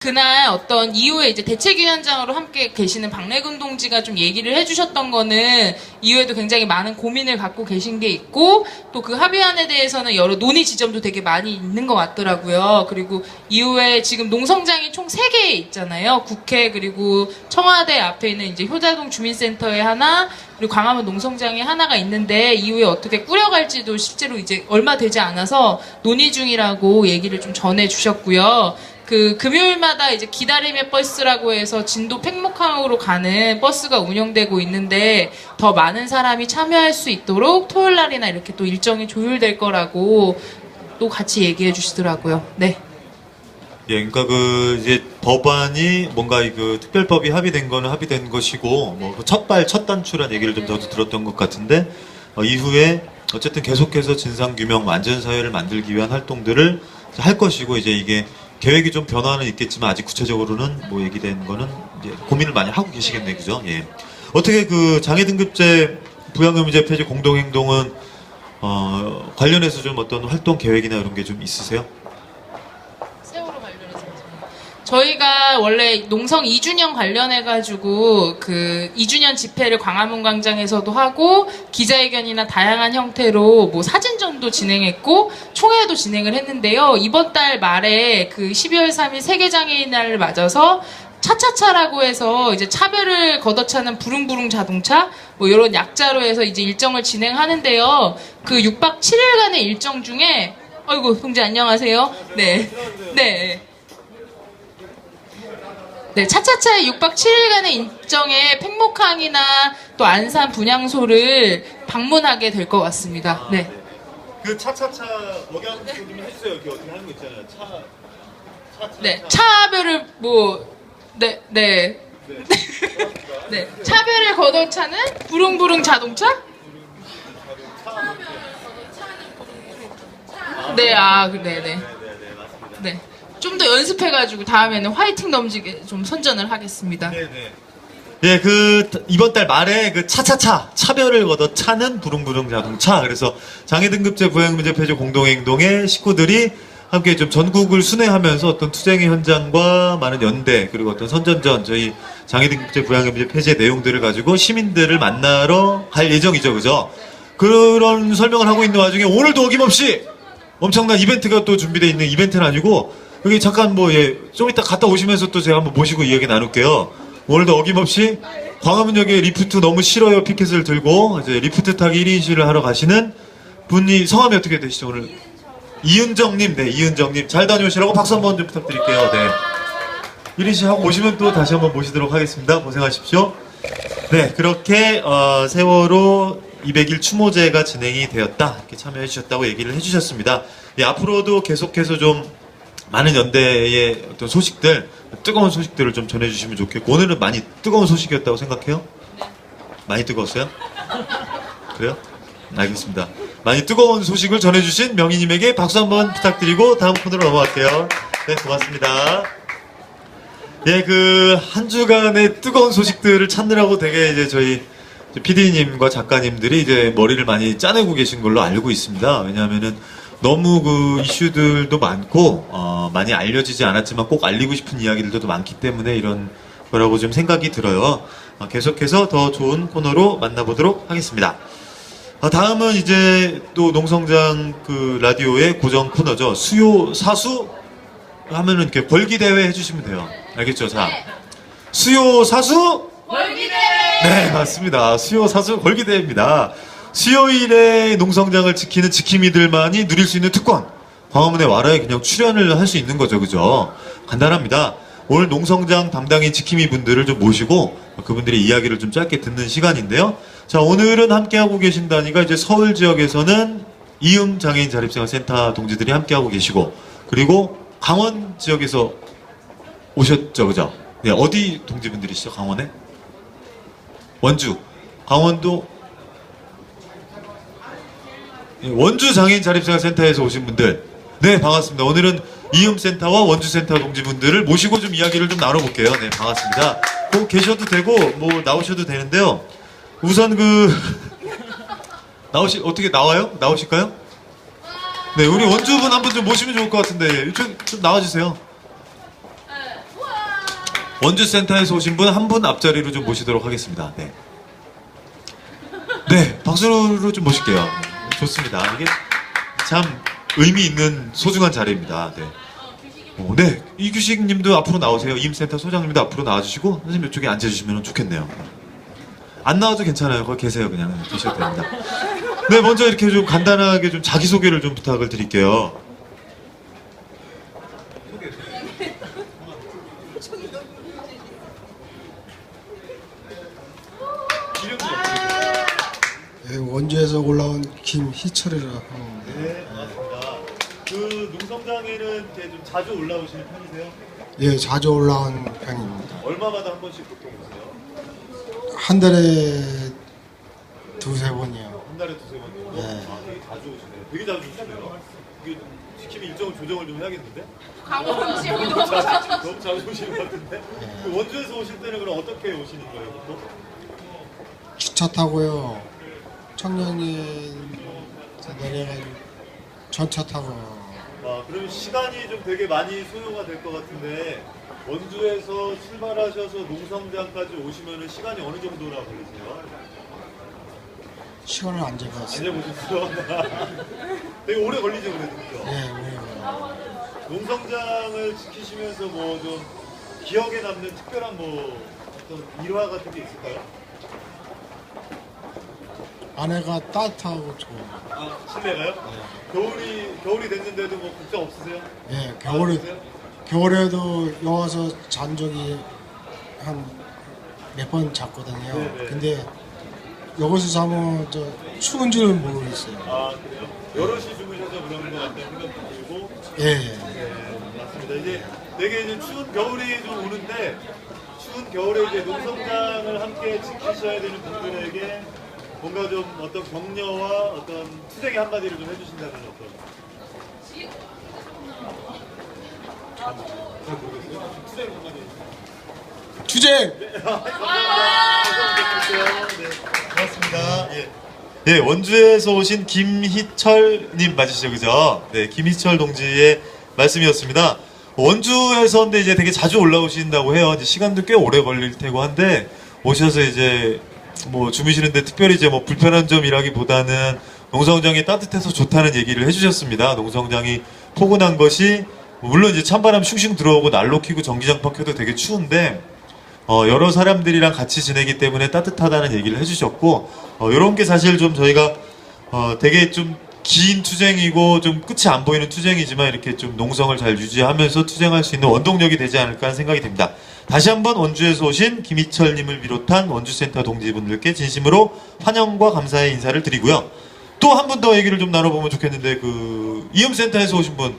그날 어떤 이후에 이제 대책위원장으로 함께 계시는 박래근 동지가 좀 얘기를 해주셨던 거는 이후에도 굉장히 많은 고민을 갖고 계신 게 있고 또 그 합의안에 대해서는 여러 논의 지점도 되게 많이 있는 것 같더라고요. 그리고 이후에 지금 농성장이 총 3개 있잖아요. 국회 그리고 청와대 앞에 있는 이제 효자동 주민센터에 하나 그리고 광화문 농성장에 하나가 있는데 이후에 어떻게 꾸려갈지도 실제로 이제 얼마 되지 않아서 논의 중이라고 얘기를 좀 전해주셨고요. 그 금요일마다 이제 기다림의 버스라고 해서 진도 팽목항으로 가는 버스가 운영되고 있는데 더 많은 사람이 참여할 수 있도록 토요일 날이나 이렇게 또 일정이 조율될 거라고 또 같이 얘기해 주시더라고요. 네. 예, 그러니까 그 이제 법안이 뭔가 그 특별법이 합의된 거는 합의된 것이고 뭐 첫 단추란 얘기를 좀 저도 들었던 것 같은데 이후에 어쨌든 계속해서 진상 규명, 안전 사회를 만들기 위한 활동들을 할 것이고 이제 이게 계획이 좀 변화는 있겠지만 아직 구체적으로는 뭐 얘기된 거는 이제 고민을 많이 하고 계시겠네요, 그죠? 예. 어떻게 그 장애등급제 부양의무제 폐지 공동행동은 관련해서 좀 어떤 활동 계획이나 이런 게 좀 있으세요? 세월호 관련해서 저희가 원래 농성 2주년 관련해가지고 그 2주년 집회를 광화문 광장에서도 하고 기자회견이나 다양한 형태로 뭐 사진전도 진행했고 총회도 진행을 했는데요. 이번 달 말에 그 12월 3일 세계장애인 날을 맞아서 차차차라고 해서 이제 차별을 걷어차는 부릉부릉 자동차 뭐 이런 약자로 해서 이제 일정을 진행하는데요. 그 6박 7일간의 일정 중에 아이고 동지 안녕하세요. 네. 네. 네, 차차차의 6박 7일간의 일정에 팽목항이나 또 안산 분향소를 방문하게 될 것 같습니다. 네. 그 차차차 억양 좀 해주세요. 이렇게 어떻게 하는 거 있잖아요. 네, 차별을 네. 네, 차별을 걷어차는 부릉부릉 자동차? 네, 네네. 네. 좀 더 연습해가지고 다음에는 화이팅 넘치게 좀 선전을 하겠습니다. 네네. 예, 그 이번 달 말에 그 차별을 걷어 차는 부릉부릉 자동차. 그래서 장애등급제 부양의무제 폐지 공동행동의 식구들이 함께 좀 전국을 순회하면서 어떤 투쟁의 현장과 많은 연대 그리고 어떤 선전전 저희 장애등급제 부양의무제 폐지의 내용들을 가지고 시민들을 만나러 갈 예정이죠, 그죠? 그런 설명을 하고 있는 와중에 오늘도 어김없이 엄청난 이벤트가 또 준비되어 있는 이벤트는 아니고. 여기 잠깐 좀 이따 갔다 오시면서 또 제가 한번 모시고 이야기 나눌게요. 오늘도 어김없이 광화문역에 리프트 너무 싫어요 피켓을 들고 이제 리프트 타기 1인 시위를 하러 가시는 분이 성함이 어떻게 되시죠 오늘? 이은정님, 네, 이은정님 잘 다녀오시라고 박수 한번 좀 부탁드릴게요. 네. 1인 시위 하고 오시면 또 다시 한번 모시도록 하겠습니다. 고생하십시오. 네, 그렇게 세월호 200일 추모제가 진행이 되었다 이렇게 참여해 주셨다고 얘기를 해주셨습니다. 예, 앞으로도 계속해서 좀 많은 연대의 어떤 소식들, 뜨거운 소식들을 좀 전해주시면 좋겠고 오늘은 많이 뜨거운 소식이었다고 생각해요? 많이 뜨거웠어요? 그래요? 알겠습니다. 많이 뜨거운 소식을 전해주신 명희님에게 박수 한번 부탁드리고 다음 코너로 넘어갈게요. 네, 고맙습니다. 예, 그 한 주간의 뜨거운 소식들을 찾느라고 되게 이제 저희 PD님과 작가님들이 이제 머리를 많이 짜내고 계신 걸로 알고 있습니다. 왜냐하면은 너무 그 이슈들도 많고 많이 알려지지 않았지만 꼭 알리고 싶은 이야기들도 많기 때문에 이런 거라고 좀 생각이 들어요. 계속해서 더 좋은 코너로 만나보도록 하겠습니다. 다음은 이제 또 농성장 그 라디오의 고정 코너죠. 수요 사수 하면은 이렇게 벌기 대회 해주시면 돼요. 알겠죠? 자, 수요 사수 벌기 대회. 네, 맞습니다. 수요 사수 벌기 대회입니다. 수요일에 농성장을 지키는 지킴이들만이 누릴 수 있는 특권. 광화문에 와라에 그냥 출연을 할 수 있는 거죠, 그죠? 간단합니다. 오늘 농성장 담당인 지킴이 분들을 좀 모시고 그분들의 이야기를 좀 짧게 듣는 시간인데요. 자, 오늘은 함께하고 계신 단위가 이제 서울 지역에서는 이음 장애인 자립생활센터 동지들이 함께하고 계시고 그리고 강원 지역에서 오셨죠, 그죠? 네, 어디 동지분들이시죠, 강원에? 원주. 강원도 원주 장애인 자립생활센터에서 오신 분들, 네, 반갑습니다. 오늘은 이음센터와 원주센터 동지분들을 모시고 좀 이야기를 좀 나눠볼게요. 네, 반갑습니다. 꼭 계셔도 되고 뭐 나오셔도 되는데요. 우선 어떻게 나와요? 나오실까요? 네, 우리 원주분 한 분 좀 모시면 좋을 것 같은데 좀 나와주세요. 원주센터에서 오신 분 한 분 앞자리로 좀 모시도록 하겠습니다. 네. 네, 박수로 좀 모실게요. 좋습니다. 이게 참 의미 있는 소중한 자리입니다. 네. 네, 이규식 님도 앞으로 나오세요. 이임센터 소장님도 앞으로 나와주시고, 선생님 이쪽에 앉아주시면 좋겠네요. 안 나와도 괜찮아요. 거기 계세요. 그냥 계셔도 됩니다. 네, 먼저 이렇게 좀 간단하게 좀 자기소개를 좀 부탁을 드릴게요. 네, 원주에서 올라온 김희철이라 합니다. 네, 반갑습니다. 그 농성장에는 이렇게 좀 자주 올라오시는 편이세요? 예, 자주 올라온 편입니다. 얼마마다 한 번씩 보통 오세요? 한 달에 두세 번이요. 한 달에 두세 번이요? 네. 아, 되게 자주 오시네요. 되게 자주 오시네요. 이게 시키면 일정을 조정을 좀 해야겠는데? 강원시 너무 자주 오시는 것 같은데? 네. 그 원주에서 오실 때는 그럼 어떻게 오시는 거예요, 보통? 기차 타고요. 청년이 내려가지고 전차 타고. 아, 그럼 시간이 좀 되게 많이 소요가 될 것 같은데 원주에서 출발하셔서 농성장까지 오시면은 시간이 어느 정도나 걸리세요? 시간을 안 재봤어요. 앉아보셨어요? 되게 오래 걸리죠, 그래도 그죠? 예, 오래요. 농성장을 지키시면서 뭐 좀 기억에 남는 특별한 뭐 어떤 일화 같은 게 있을까요? 아내가 따뜻하고 좋아요. 아, 실내가요? 겨울이 됐는데도 뭐 걱정 없으세요? 예, 없으세요? 겨울에도 여와서 잔 적이 한 몇 번 잤거든요. 네네. 근데 여기서 자면 저 추운 줄은 모르겠어요. 아, 그래요? 여럿이 주무셔서 그런 것 같다는 생각도 들고. 예, 예. 네, 맞습니다. 이제 되게 이제 추운 겨울이 좀 오는데 추운 겨울에 이제 농성장을 함께 지키셔야 되는 분들에게 뭔가 좀 어떤 격려와 어떤 투쟁의 한마디를 좀 해주신다면 어떤? 잘 모르겠어요. 투쟁 한마디. 투쟁! 네, 고맙습니다. 예. 네, 원주에서 오신 김희철님 맞으시죠, 그죠? 네, 김희철 동지의 말씀이었습니다. 원주에서 근데 이제 되게 자주 올라오신다고 해요. 이제 시간도 꽤 오래 걸릴 테고 한데 오셔서 이제 뭐 주무시는데 특별히 이제 뭐 불편한 점이라기보다는 농성장이 따뜻해서 좋다는 얘기를 해주셨습니다. 농성장이 포근한 것이 물론 이제 찬바람 슝슝 들어오고 난로 켜고 전기장판 켜도 되게 추운데 여러 사람들이랑 같이 지내기 때문에 따뜻하다는 얘기를 해주셨고 이런 게 사실 좀 저희가 되게 좀 긴 투쟁이고 좀 끝이 안 보이는 투쟁이지만 이렇게 좀 농성을 잘 유지하면서 투쟁할 수 있는 원동력이 되지 않을까 하는 생각이 듭니다. 다시 한번 원주에서 오신 김희철님을 비롯한 원주센터 동지분들께 진심으로 환영과 감사의 인사를 드리고요. 또 한 분 더 얘기를 좀 나눠보면 좋겠는데 그 이음센터에서 오신 분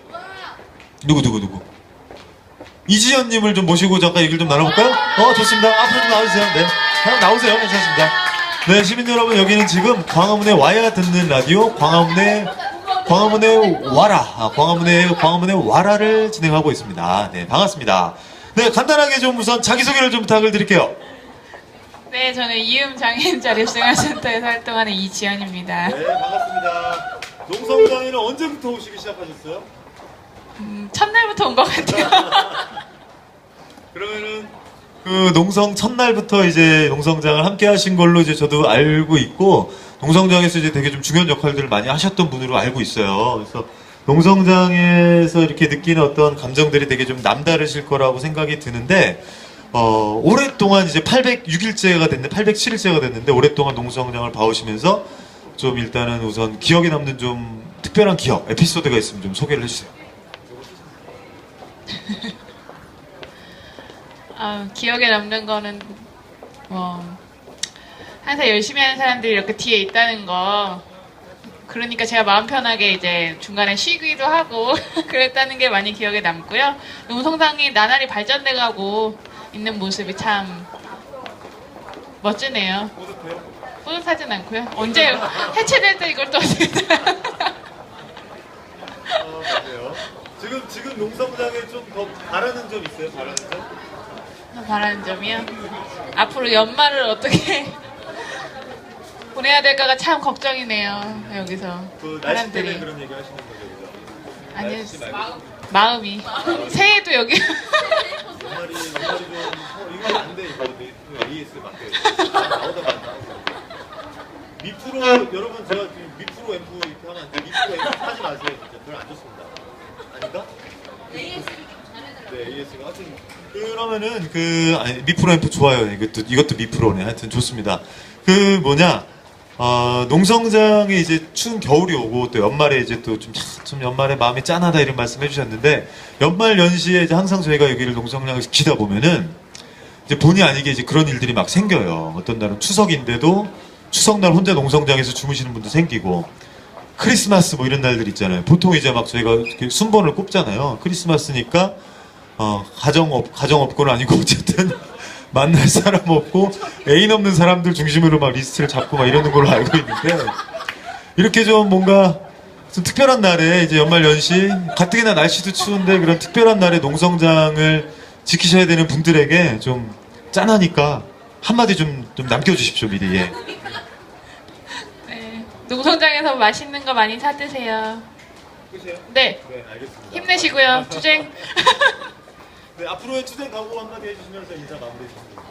누구 이지연님을 좀 모시고 잠깐 얘기를 좀 나눠볼까요? 좋습니다. 앞으로 좀 나와주세요. 네, 그냥 나오세요. 괜찮습니다. 네, 시민 여러분, 여기는 지금 광화문에 와야 듣는 라디오 광화문에 와라, 광화문에 와라를 진행하고 있습니다. 네, 반갑습니다. 네, 간단하게 좀 우선 자기소개를 좀 부탁을 드릴게요. 네, 저는 이음 장애인 자립생활센터에서 활동하는 이지연입니다. 네, 반갑습니다. 농성장에는 언제부터 오시기 시작하셨어요? 첫날부터 온 것 같아요. 그러면은 그 농성 첫날부터 이제 농성장을 함께 하신 걸로 이제 저도 알고 있고 농성장에서 이제 되게 좀 중요한 역할들을 많이 하셨던 분으로 알고 있어요. 그래서 농성장에서 이렇게 느끼는 어떤 감정들이 되게 좀 남다르실 거라고 생각이 드는데 오랫동안 이제 806일째가 됐는데 807일째가 됐는데 오랫동안 농성장을 봐오시면서 좀 일단은 우선 기억에 남는 좀 특별한 기억, 에피소드가 있으면 좀 소개를 해주세요. 기억에 남는 거는 항상 열심히 하는 사람들이 이렇게 뒤에 있다는 거. 그러니까 제가 마음 편하게 이제 중간에 쉬기도 하고 그랬다는 게 많이 기억에 남고요. 농성장이 나날이 발전돼가고 있는 모습이 참 멋지네요. 뿌듯하진 않고요. 언제 해체될 때 이걸 또 어떻게 지금 농성장에 좀 더 바라는 점 있어요? 바라는 점? 바라는 점이요? 앞으로 연말을 어떻게 보내야 될까가 참 걱정이네요. 여기서 그 날씨 때문에 사람들이. 그런 얘기 하시는 거죠, 그죠? 아니요, 날씨 말고. 마음이 새해도 여기 연말이 좀 여러분 제가 지금 미프로 앰프 이렇게 하면 안 돼요. 미프로 앰프 하지 마세요. 진짜 별로 안 좋습니다. 아닌가? 네, AS가 하여튼 그러면은 미프로 앰프 좋아요. 이것도 미프로네. 하여튼 좋습니다. 농성장에 이제 추운 겨울이 오고 또 연말에 이제 또 좀 연말에 마음이 짠하다 이런 말씀 해주셨는데 연말 연시에 이제 항상 저희가 여기를 농성장을 지키다 보면은 이제 본의 아니게 이제 그런 일들이 막 생겨요. 어떤 날은 추석인데도 추석날 혼자 농성장에서 주무시는 분도 생기고 크리스마스 뭐 이런 날들 있잖아요. 보통 이제 막 저희가 순번을 꼽잖아요. 크리스마스니까 가정 없고는 아니고 어쨌든 만날 사람 없고 애인 없는 사람들 중심으로 막 리스트를 잡고 막 이러는 걸로 알고 있는데 이렇게 좀 뭔가 좀 특별한 날에 이제 연말 연시 가뜩이나 날씨도 추운데 그런 특별한 날에 농성장을 지키셔야 되는 분들에게 좀 짠하니까 한마디 좀 남겨주십시오 미리. 예. 네, 농성장에서 맛있는 거 많이 사드세요. 끝이에요? 네, 네, 알겠습니다. 힘내시고요. 투쟁. 네, 앞으로의 투쟁 각오 한마디 해주시면서 인사 마무리 해주십니다.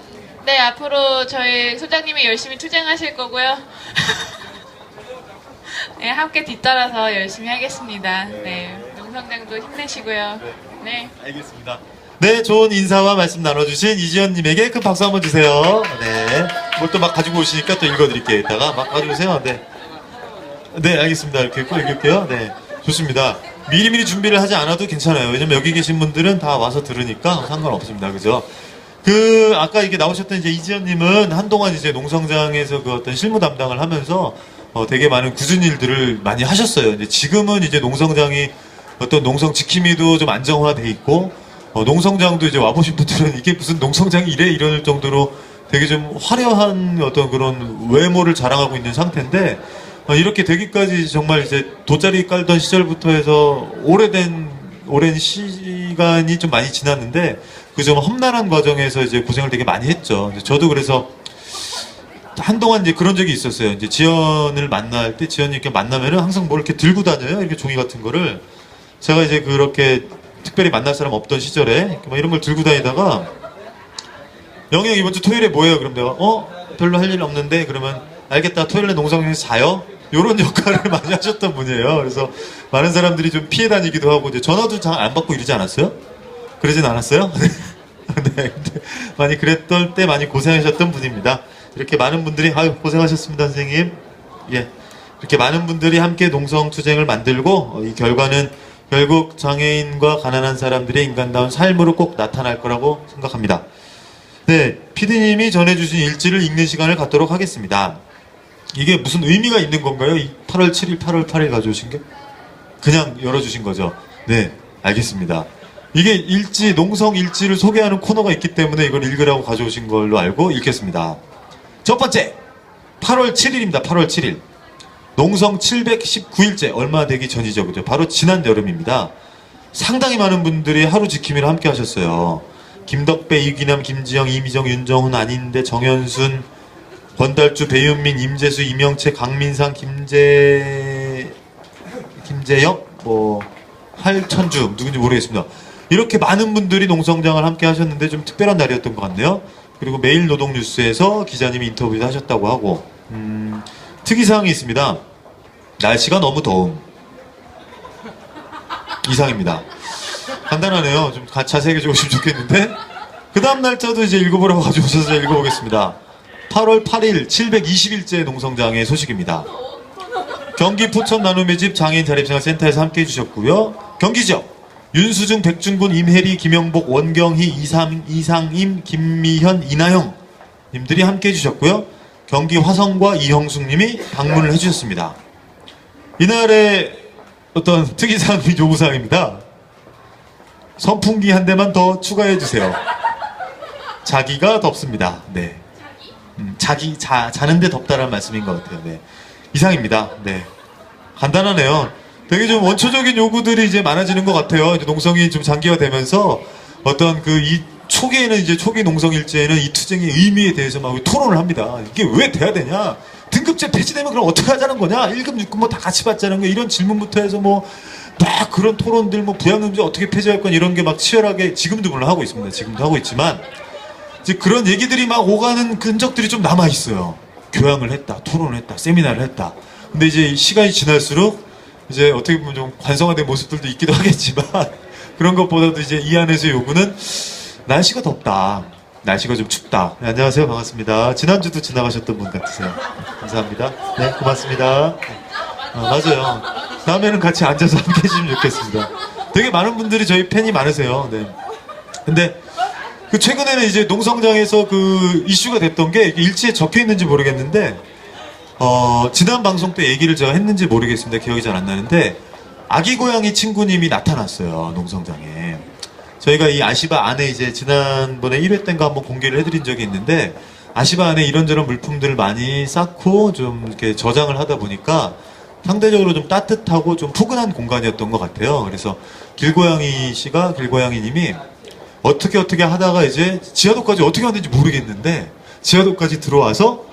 네, 앞으로 저희 소장님이 열심히 투쟁하실 거고요. 네, 함께 뒤따라서 열심히 하겠습니다. 네, 농성장도 힘내시고요. 네. 알겠습니다. 네, 좋은 인사와 말씀 나눠주신 이지연님에게 큰 박수 한번 주세요. 네. 뭘 또 막 가지고 오시니까 또 읽어드릴게요. 이따가 막 가져오세요. 네. 네, 알겠습니다. 이렇게 꼭 읽을게요. 네. 좋습니다. 미리미리 준비를 하지 않아도 괜찮아요. 왜냐면 여기 계신 분들은 다 와서 들으니까 상관없습니다. 그죠? 아까 이게 나오셨던 이제 이지연님은 한동안 이제 농성장에서 그 어떤 실무 담당을 하면서 되게 많은 굳은 일들을 많이 하셨어요. 이제 지금은 이제 농성장이 어떤 농성 지킴이도 좀 안정화돼 있고, 농성장도 이제 와보신 분들은 이게 무슨 농성장이 이래 이럴 정도로 되게 좀 화려한 어떤 그런 외모를 자랑하고 있는 상태인데, 이렇게 되기까지 정말 이제 돗자리 깔던 시절부터 해서 오랜 시간이 좀 많이 지났는데, 그 좀 험난한 과정에서 이제 고생을 되게 많이 했죠. 저도 그래서 한동안 이제 그런 적이 있었어요. 이제 지연을 만날 때, 지연이 이렇게 만나면은 항상 뭘 이렇게 들고 다녀요. 이렇게 종이 같은 거를. 제가 이제 그렇게 특별히 만날 사람 없던 시절에 이렇게 막 이런 걸 들고 다니다가, 영희 형 이번 주 토요일에 뭐예요? 그럼 내가, 별로 할 일 없는데, 그러면 알겠다. 토요일에 농성장에서 자요? 요런 역할을 많이 하셨던 분이에요. 그래서 많은 사람들이 좀 피해 다니기도 하고, 이제 전화도 잘 안 받고 이러지 않았어요? 그러진 않았어요? 네. 많이 그랬던 때 많이 고생하셨던 분입니다. 이렇게 많은 분들이, 고생하셨습니다, 선생님. 예. 이렇게 많은 분들이 함께 농성투쟁을 만들고, 이 결과는 결국 장애인과 가난한 사람들의 인간다운 삶으로 꼭 나타날 거라고 생각합니다. 네. 피디님이 전해주신 일지를 읽는 시간을 갖도록 하겠습니다. 이게 무슨 의미가 있는 건가요? 8월 7일, 8월 8일 가져오신 게? 그냥 열어주신 거죠? 네. 알겠습니다. 이게 농성 일지를 소개하는 코너가 있기 때문에 이걸 읽으라고 가져오신 걸로 알고 읽겠습니다. 첫 번째, 8월 7일입니다. 8월 7일. 농성 719일째, 얼마 되기 전이죠. 그죠? 바로 지난 여름입니다. 상당히 많은 분들이 하루 지킴이를 함께 하셨어요. 김덕배, 이기남, 김지영, 이미정, 윤정훈, 안인대, 정현순, 권달주, 배윤민, 임재수, 이명채, 강민상, 김재혁, 활천주, 누군지 모르겠습니다. 이렇게 많은 분들이 농성장을 함께 하셨는데 좀 특별한 날이었던 것 같네요. 그리고 매일 노동뉴스에서 기자님이 인터뷰도 하셨다고 하고, 특이사항이 있습니다. 날씨가 너무 더움. 이상입니다. 간단하네요. 좀 자세하게 적으시면 좋겠는데, 그 다음 날짜도 이제 읽어보라고 가져오셔서 제가 읽어보겠습니다. 8월 8일 720일째 농성장의 소식입니다. 경기 포천 나눔의 집 장애인 자립생활센터에서 함께 해주셨고요. 경기 지역 윤수중, 백준군, 임혜리, 김영복, 원경희, 이상임, 김미현, 이나영 님들이 함께 해주셨고요. 경기 화성과 이형숙님이 방문을 해주셨습니다. 이날의 어떤 특이사항 요구사항입니다. 선풍기 한 대만 더 추가해주세요. 자기가 덥습니다. 네. 자는데 덥다라는 말씀인 것 같아요. 네. 이상입니다. 네. 간단하네요. 되게 좀 원초적인 요구들이 이제 많아지는 것 같아요. 이제 농성이 좀 장기화되면서 어떤 초기에는 이제 초기 농성일제에는 이 투쟁의 의미에 대해서 막 토론을 합니다. 이게 왜 돼야 되냐? 등급제 폐지되면 그럼 어떻게 하자는 거냐? 1급, 6급 뭐 다 같이 받자는 거 이런 질문부터 해서 막 그런 토론들 부양금제 어떻게 폐지할 건 이런 게 막 치열하게 지금도 물론 하고 있습니다. 지금도 하고 있지만 이제 그런 얘기들이 막 오가는 흔적들이 좀 남아 있어요. 교양을 했다, 토론을 했다, 세미나를 했다. 근데 이제 시간이 지날수록 이제 어떻게 보면 좀 관성화된 모습들도 있기도 하겠지만 그런 것보다도 이제 이 안에서 요구는 날씨가 덥다. 날씨가 좀 춥다. 네, 안녕하세요. 반갑습니다. 지난주도 지나가셨던 분 같으세요. 감사합니다. 네, 고맙습니다. 맞아요. 다음에는 같이 앉아서 함께 해주시면 좋겠습니다. 되게 많은 분들이 저희 팬이 많으세요. 네. 근데 그 최근에는 이제 농성장에서 그 이슈가 됐던 게 일지에 적혀 있는지 모르겠는데 지난 방송 때 얘기를 제가 했는지 모르겠습니다. 기억이 잘 안 나는데 아기 고양이 친구님이 나타났어요. 농성장에. 저희가 이 아시바 안에 이제 지난번에 1회 때인가 한번 공개를 해드린 적이 있는데 아시바 안에 이런저런 물품들을 많이 쌓고 좀 이렇게 저장을 하다 보니까 상대적으로 좀 따뜻하고 좀 푸근한 공간이었던 것 같아요. 그래서 길고양이 씨가 길고양이님이 어떻게 하다가 이제 지하도까지 어떻게 왔는지 모르겠는데 지하도까지 들어와서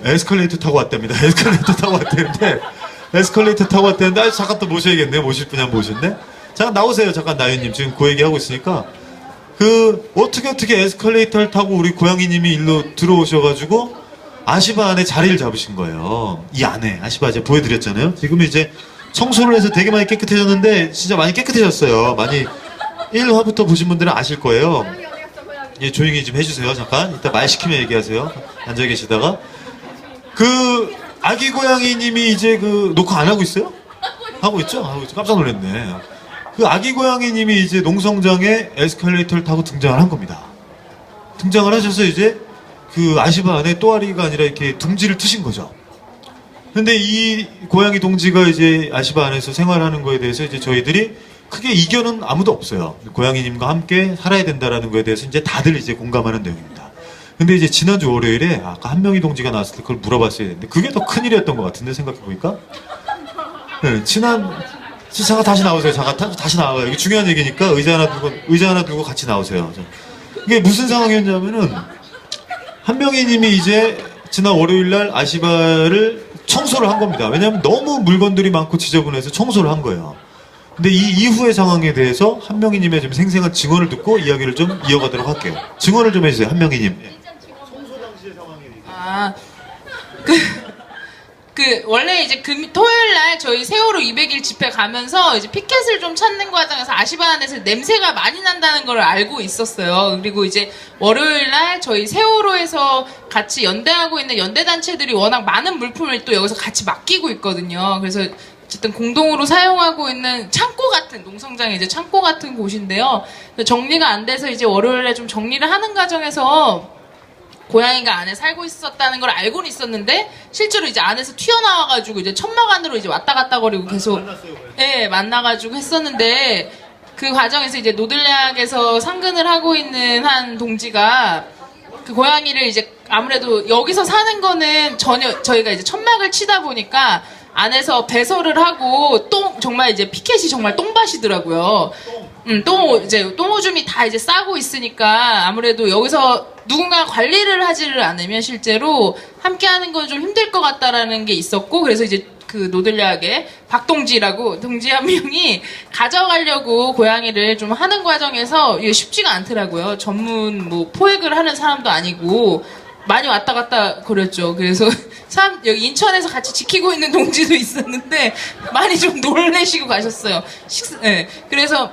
에스컬레이터 타고 왔답니다. 에스컬레이터 타고 왔다는데 에스컬레이터 타고 왔다는데 잠깐 또 모셔야겠네요. 모실 분이 한번 모셨네. 잠깐 나오세요. 잠깐 나윤님 지금 그 얘기하고 있으니까 그 어떻게 에스컬레이터를 타고 우리 고양이님이 일로 들어오셔가지고 아시바 안에 자리를 잡으신 거예요. 이 안에 아시바 제가 보여드렸잖아요. 지금 이제 청소를 해서 되게 많이 깨끗해졌는데 진짜 많이 깨끗해졌어요. 많이 1화부터 보신 분들은 아실 거예요. 예, 조용히 좀 해주세요. 잠깐 이따 말 시키면 얘기하세요. 앉아 계시다가 그 아기 고양이님이 이제 그 녹화 안 하고 있어요? 하고 있죠? 하고 있죠. 깜짝 놀랐네. 그 아기 고양이님이 이제 농성장에 에스컬레이터를 타고 등장을 한 겁니다. 등장을 하셔서 이제 그 아시바 안에 또아리가 아니라 이렇게 둥지를 트신 거죠. 근데 이 고양이 동지가 이제 아시바 안에서 생활하는 거에 대해서 이제 저희들이 크게 이견은 아무도 없어요. 고양이님과 함께 살아야 된다라는 거에 대해서 이제 다들 이제 공감하는 내용입니다. 근데 이제 지난주 월요일에 아까 한명희 동지가 나왔을 때 그걸 물어봤어야 되는데 그게 더 큰일이었던 것 같은데 생각해보니까 네, 잠깐 다시 나오세요. 잠깐 다시 나와요. 이게 중요한 얘기니까 의자 하나 들고 같이 나오세요. 이게 무슨 상황이었냐면은 한명희님이 이제 지난 월요일날 아시바를 청소를 한 겁니다. 왜냐하면 너무 물건들이 많고 지저분해서 청소를 한 거예요. 근데 이 이후의 상황에 대해서 한명희님의 좀 생생한 증언을 듣고 이야기를 좀 이어가도록 할게요. 증언을 좀 해주세요. 한명희님. 청소 당시의 상황이. 원래 이제 토요일 날 저희 세월호 200일 집회 가면서 이제 피켓을 좀 찾는 과정에서 아시바 안에서 냄새가 많이 난다는 걸 알고 있었어요. 그리고 이제 월요일 날 저희 세월호에서 같이 연대하고 있는 연대단체들이 워낙 많은 물품을 또 여기서 같이 맡기고 있거든요. 그래서 어쨌든 공동으로 사용하고 있는 창고 같은, 농성장에 이제 창고 같은 곳인데요. 정리가 안 돼서 이제 월요일에 좀 정리를 하는 과정에서 고양이가 안에 살고 있었다는 걸 알고는 있었는데 실제로 이제 안에서 튀어나와가지고 이제 천막 안으로 이제 왔다 갔다 거리고 계속 만나가지고 했었는데 그 과정에서 이제 노들약에서 상근을 하고 있는 한 동지가 그 고양이를 이제 아무래도 여기서 사는 거는 전혀 저희가 이제 천막을 치다 보니까 안에서 배설을 하고 정말 이제 피켓이 정말 똥밭이더라고요. 이제 똥오줌이 다 이제 싸고 있으니까 아무래도 여기서 누군가 관리를 하지를 않으면 실제로 함께 하는 건 좀 힘들 것 같다라는 게 있었고 그래서 이제 그 노들약의 박동지라고 동지 한 명이 가져가려고 고양이를 좀 하는 과정에서 이게 쉽지가 않더라고요. 전문 포획을 하는 사람도 아니고 많이 왔다 갔다 그랬죠. 그래서 여기 인천에서 같이 지키고 있는 동지도 있었는데 많이 좀 놀래시고 가셨어요. 그래서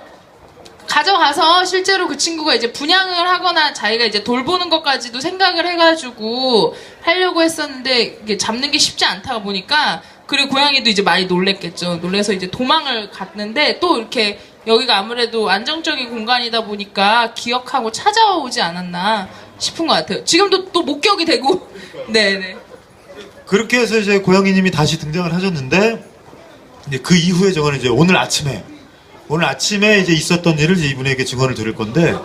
가져가서 실제로 그 친구가 이제 분양을 하거나 자기가 이제 돌보는 것까지도 생각을 해가지고 하려고 했었는데 이게 잡는 게 쉽지 않다 보니까 그리고 고양이도 이제 많이 놀랬겠죠. 놀래서 이제 도망을 갔는데 또 이렇게 여기가 아무래도 안정적인 공간이다 보니까 기억하고 찾아오지 않았나 싶은 것 같아요. 지금도 또 목격이 되고 네네. 그렇게 해서 이제 고양이님이 다시 등장을 하셨는데 이제 그 이후에 저는 이제 오늘 아침에 이제 있었던 일을 이제 이분에게 증언을 들을 건데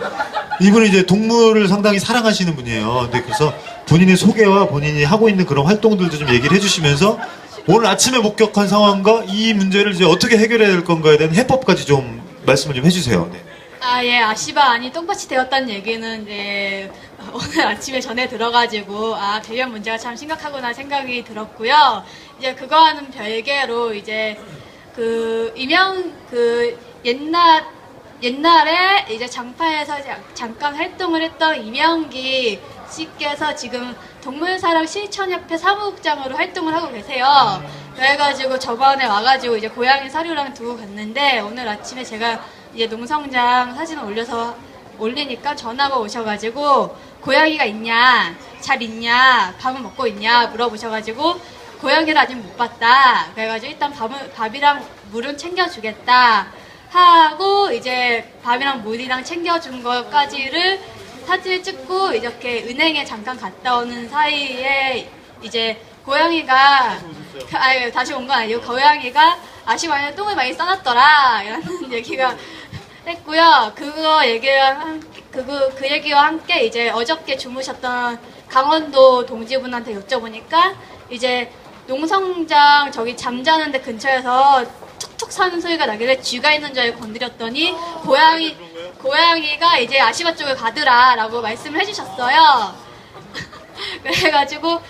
이분은 이제 동물을 상당히 사랑하시는 분이에요. 근데 그래서 본인의 소개와 본인이 하고 있는 그런 활동들도 좀 얘기를 해주시면서 오늘 아침에 목격한 상황과 이 문제를 이제 어떻게 해결해야 될 건가에 대한 해법까지 좀 말씀을 좀 해주세요. 네. 아시바 안이 똥밭이 되었다는 얘기는 이제 오늘 아침에 전해 들어가지고 배변 문제가 참 심각하구나 생각이 들었고요. 이제 그거와는 별개로 이제 옛날에 이제 장파에서 잠깐 활동을 했던 이명기 씨께서 지금 동물사랑 실천협회 사무국장으로 활동을 하고 계세요. 그래가지고 저번에 와가지고 이제 고양이 사료랑 두고 갔는데 오늘 아침에 제가 이제 농성장 사진을 올리니까 전화가 오셔가지고 고양이가 있냐, 잘 있냐, 밥은 먹고 있냐 물어보셔가지고 고양이를 아직 못 봤다. 그래가지고 일단 밥이랑 물은 챙겨주겠다 하고 이제 밥이랑 물이랑 챙겨준 것까지를 사진을 찍고 이렇게 은행에 잠깐 갔다 오는 사이에 이제 고양이가 다시 온 건 아니고 고양이가 아시마에 똥을 많이 싸놨더라 라는 얘기가 했고요. 그 얘기와 함께 이제 어저께 주무셨던 강원도 동지분한테 여쭤보니까 이제 농성장 저기 잠자는 데 근처에서 툭툭 사는 소리가 나길래 쥐가 있는 줄 알고 건드렸더니 고양이가 이제 아시마 쪽에 가더라 라고 말씀을 해주셨어요. 그래가지고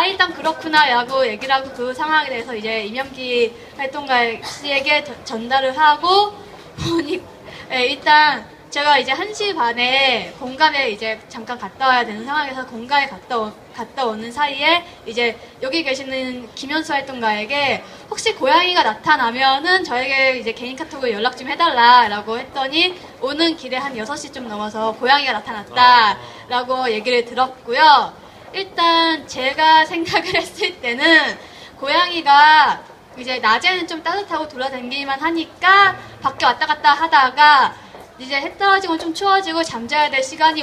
일단 그렇구나 라고 얘기를 하고 그 상황에 대해서 이제 이명기 활동가 씨에게 전달을 하고 보니 일단 제가 이제 1시 반에 공간에 이제 잠깐 갔다 와야 되는 상황에서 공간에 갔다 오는 사이에 이제 여기 계시는 김현수 활동가에게 혹시 고양이가 나타나면은 저에게 이제 개인 카톡으로 연락 좀 해달라라고 했더니 오는 길에 한 6시쯤 넘어서 고양이가 나타났다라고 얘기를 들었고요. 일단 제가 생각을 했을 때는 고양이가 이제 낮에는 좀 따뜻하고 돌아다니기만 하니까 밖에 왔다 갔다 하다가 이제 해 떨어지고 좀 추워지고 잠자야 될 시간이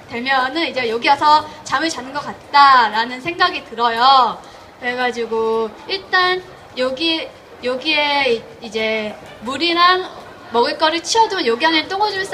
되면은 이제 여기 와서 잠을 자는 것 같다라는 생각이 들어요. 그래가지고 일단 여기에 이제 물이랑 먹을 거를 치워두면 여기 안에 똥오줌을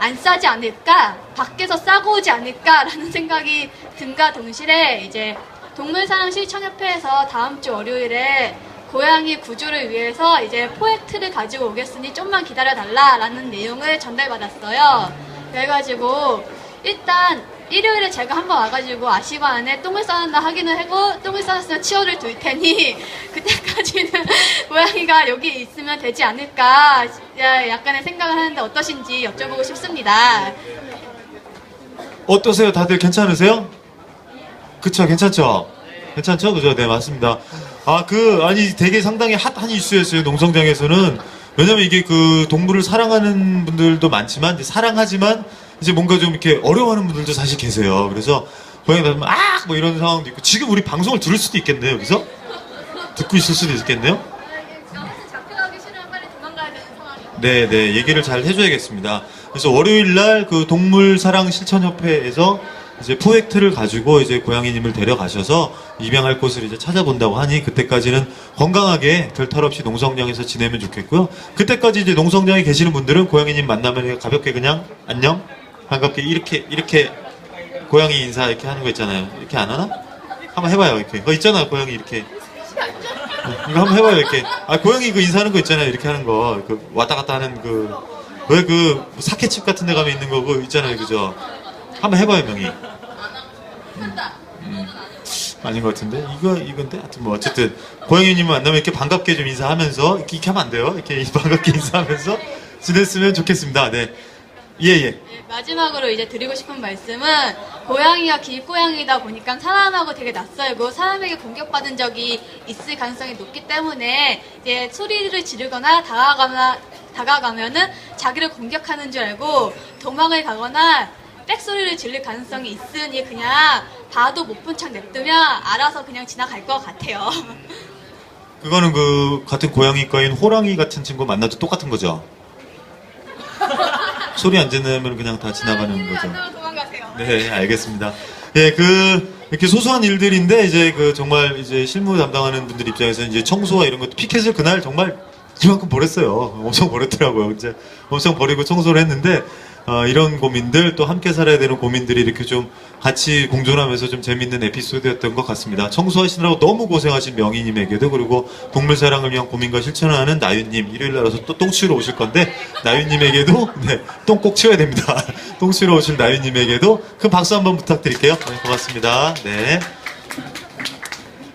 안 싸지 않을까? 밖에서 싸고 오지 않을까라는 생각이 든가 동시에 이제 동물사랑실천협회에서 다음 주 월요일에 고양이 구조를 위해서 이제 포획트를 가지고 오겠으니 좀만 기다려달라라는 내용을 전달받았어요. 그래가지고 일단 일요일에 제가 한번 와가지고 아시마 안에 똥을 싸놨나 확인을 하고 똥을 싸놨으면 치워를 둘 테니 그때까지는 고양이가 여기 있으면 되지 않을까 약간의 생각을 하는데 어떠신지 여쭤보고 싶습니다. 어떠세요? 다들 괜찮으세요? 그쵸, 괜찮죠? 괜찮죠? 그죠? 네, 맞습니다. 아니, 되게 상당히 핫한 이슈였어요, 농성장에서는. 왜냐면 이게 그 동물을 사랑하는 분들도 많지만, 이제 사랑하지만, 이제 뭔가 좀 이렇게 어려워하는 분들도 사실 계세요. 그래서, 고양이 나면, 뭐 이런 상황도 있고, 지금 우리 방송을 들을 수도 있겠네요, 여기서? 듣고 있을 수도 있겠네요? 잡혀가기 싫으면 빨리 도망가야 되는 상황이에요. 네, 얘기를 잘 해줘야겠습니다. 그래서 월요일날 그 동물사랑실천협회에서 이제 포획트를 가지고 이제 고양이님을 데려가셔서 입양할 곳을 이제 찾아본다고 하니 그때까지는 건강하게 별 탈 없이 농성장에서 지내면 좋겠고요. 그때까지 이제 농성장에 계시는 분들은 고양이님 만나면 가볍게 그냥 안녕? 반갑게 이렇게 고양이 인사 이렇게 하는 거 있잖아요. 이렇게 안 하나? 한번 해봐요, 이렇게. 있잖아요, 고양이 이렇게. 이거 한번 해봐요, 이렇게. 고양이 그 인사하는 거 있잖아요, 이렇게 하는 거. 왔다 갔다 하는 왜 사케칩 같은 데 가면 있는 거 그거 있잖아요, 그죠? 한번 해봐요, 명희. 아닌 것 같은데? 이건데? 하여튼 뭐, 어쨌든, 고양이님 만나면 이렇게 반갑게 좀 인사하면서, 이렇게 하면 안 돼요? 이렇게 반갑게 인사하면서 지냈으면 좋겠습니다. 네. 예. 네, 마지막으로 이제 드리고 싶은 말씀은 고양이가 길고양이다 보니까 사람하고 되게 낯설고 사람에게 공격받은 적이 있을 가능성이 높기 때문에 이제 소리를 지르거나 다가가면은 자기를 공격하는 줄 알고 도망을 가거나 빽소리를 지를 가능성이 있으니 그냥 봐도 못 본 척 냅두면 알아서 그냥 지나갈 것 같아요. 그거는 같은 고양이과인 호랑이 같은 친구 만나도 똑같은 거죠? 소리 안 지르면 그냥 다 지나가는 거죠. 도망가세요. 네, 알겠습니다. 예, 이렇게 소소한 일들인데, 이제 정말 이제 실무 담당하는 분들 입장에서는 이제 청소와 이런 것도 피켓을 그날 정말 이만큼 버렸어요. 엄청 버렸더라고요. 이제 엄청 버리고 청소를 했는데, 이런 고민들, 또 함께 살아야 되는 고민들이 이렇게 좀 같이 공존하면서 좀 재밌는 에피소드였던 것 같습니다. 청소하시느라고 너무 고생하신 명희님에게도, 그리고 동물 사랑을 위한 고민과 실천하는 나윤님, 일요일 날아서 또 똥 치우러 오실 건데, 나윤님에게도, 네, 똥 꼭 치워야 됩니다. 똥 치우러 오실 나윤님에게도 큰 박수 한번 부탁드릴게요. 네, 고맙습니다. 네.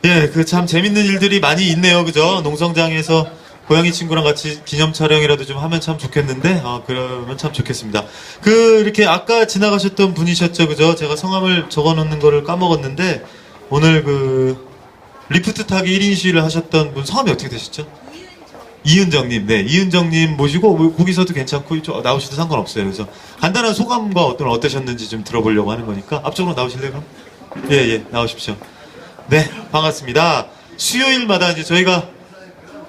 예, 참 재밌는 일들이 많이 있네요. 그죠? 농성장에서 고양이 친구랑 같이 기념 촬영이라도 좀 하면 참 좋겠는데, 그러면 참 좋겠습니다. 이렇게 아까 지나가셨던 분이셨죠, 그죠? 제가 성함을 적어 놓는 거를 까먹었는데, 오늘 리프트 타기 1인 시위를 하셨던 분 성함이 어떻게 되셨죠? 이은정님, 네, 이은정님 모시고 거기서도 괜찮고 나오셔도 상관없어요. 그래서 간단한 소감과 어떠셨는지 좀 들어보려고 하는 거니까 앞쪽으로 나오실래요, 그럼? 예, 나오십시오. 네, 반갑습니다. 수요일마다 이제 저희가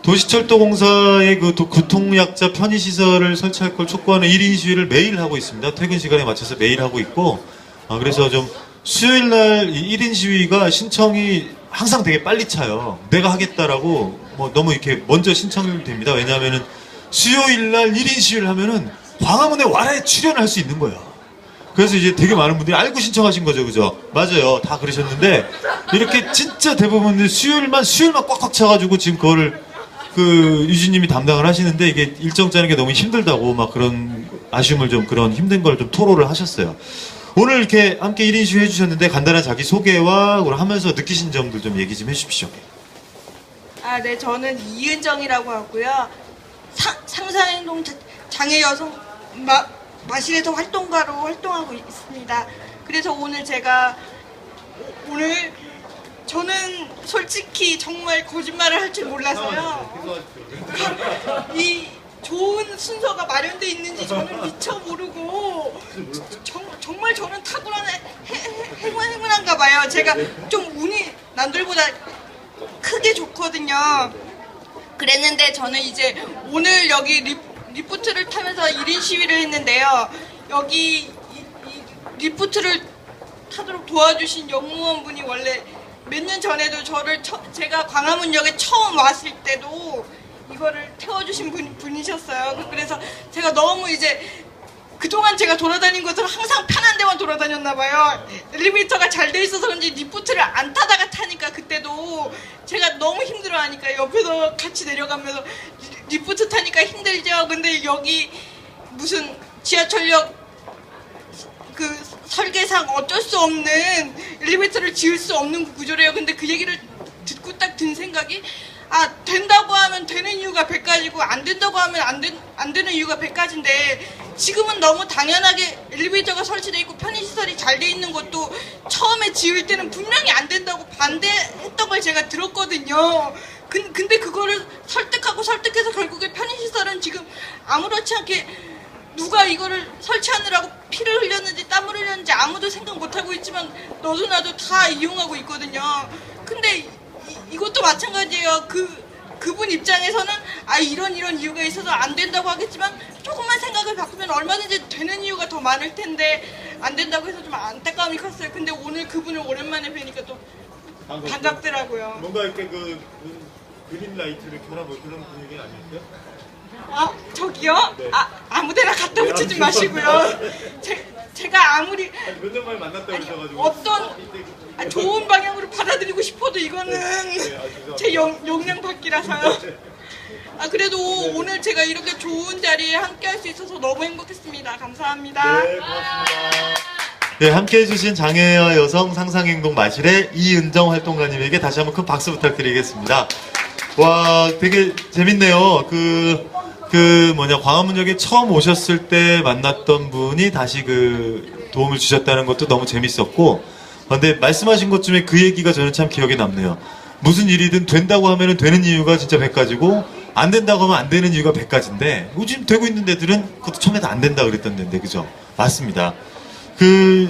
도시철도공사의 교통약자 편의시설을 설치할 걸 촉구하는 1인 시위를 매일 하고 있습니다. 퇴근 시간에 맞춰서 매일 하고 있고, 그래서 좀 수요일날 1인 시위가 신청이 항상 되게 빨리 차요. 내가 하겠다라고 너무 이렇게 먼저 신청이 됩니다. 왜냐하면은 수요일날 1인 시위를 하면은 광화문에 와라에 출연할 수 있는 거예요. 그래서 이제 되게 많은 분들이 알고 신청하신 거죠, 그죠? 맞아요. 다 그러셨는데, 이렇게 진짜 대부분 수요일만 꽉꽉 차가지고 지금 그거를 유진님이 담당을 하시는데, 이게 일정 짜는 게 너무 힘들다고 막 그런 아쉬움을 그런 힘든 걸 좀 토로를 하셨어요. 오늘 이렇게 함께 1인 시위 해주셨는데, 간단한 자기 소개와 하면서 느끼신 점들 좀 얘기 좀 해주십시오. 네, 저는 이은정이라고 하고요. 상상행동 장애 여성 마실에서 활동가로 활동하고 있습니다. 그래서 오늘 저는 솔직히 정말 거짓말을 할 줄 몰라서요. 이 좋은 순서가 마련되어 있는지 저는 미처 모르고 정말 저는 탁월한 행운한가 봐요. 제가 좀 운이 남들보다 크게 좋거든요. 그랬는데 저는 이제 오늘 여기 리프트를 타면서 1인 시위를 했는데요. 여기 이 리프트를 타도록 도와주신 영무원분이 원래 몇 년 전에도 제가 광화문역에 처음 왔을 때도 이거를 태워주신 분이셨어요. 그래서 제가 너무 이제 그동안 제가 돌아다닌 곳은 항상 편한 데만 돌아다녔나 봐요. 엘리베이터가 잘 돼 있어서 그런지 리프트를 안 타다가 타니까 그때도 제가 너무 힘들어하니까 옆에서 같이 내려가면서 리프트 타니까 힘들죠. 근데 여기 무슨 지하철역 설계상 어쩔 수 없는 엘리베이터를 지을 수 없는 구조래요. 근데 그 얘기를 듣고 딱 든 생각이 된다고 하면 되는 이유가 100가지고 안 된다고 하면 안 되는 이유가 100가지인데 지금은 너무 당연하게 엘리베이터가 설치되어 있고 편의시설이 잘 돼 있는 것도 처음에 지을 때는 분명히 안 된다고 반대했던 걸 제가 들었거든요. 근데 그거를 설득해서 결국에 편의시설은 지금 아무렇지 않게 누가 이거를 설치하느라고 피를 흘렸는지 땀을 흘렸는지 아무도 생각 못하고 있지만 너도 나도 다 이용하고 있거든요. 근데 이것도 마찬가지예요. 그분 입장에서는 이런 이유가 있어서 안 된다고 하겠지만 조금만 생각을 바꾸면 얼마든지 되는 이유가 더 많을 텐데 안 된다고 해서 좀 안타까움이 컸어요. 근데 오늘 그분을 오랜만에 뵈니까 또 반갑더라고요. 뭔가 이렇게 그린라이트를 켜라고 그런 분위기 아니었어요? 저기요? 네. 아무데나 갖다 붙이지 마시고요. 제가 아무리 몇 년 만에 만났다고 그러셔가지고 어떤 좋은 방향으로 받아들이고 싶어도 이거는 제 역량 밖이라서요. 그래도 오늘 제가 이렇게 좋은 자리에 함께 할 수 있어서 너무 행복했습니다. 감사합니다. 네, 고맙습니다. 네, 함께 해주신 장애와 여성 상상행동 마실의 이은정 활동가님에게 다시 한번 큰 박수 부탁드리겠습니다. 와, 되게 재밌네요. 광화문역에 처음 오셨을 때 만났던 분이 다시 도움을 주셨다는 것도 너무 재밌었고, 근데 말씀하신 것 중에 그 얘기가 저는 참 기억에 남네요. 무슨 일이든 된다고 하면 되는 이유가 진짜 100가지고, 안 된다고 하면 안 되는 이유가 100가지인데, 요즘 되고 있는 데들은 그것도 처음에 다 안 된다 그랬던 데인데, 그죠? 맞습니다.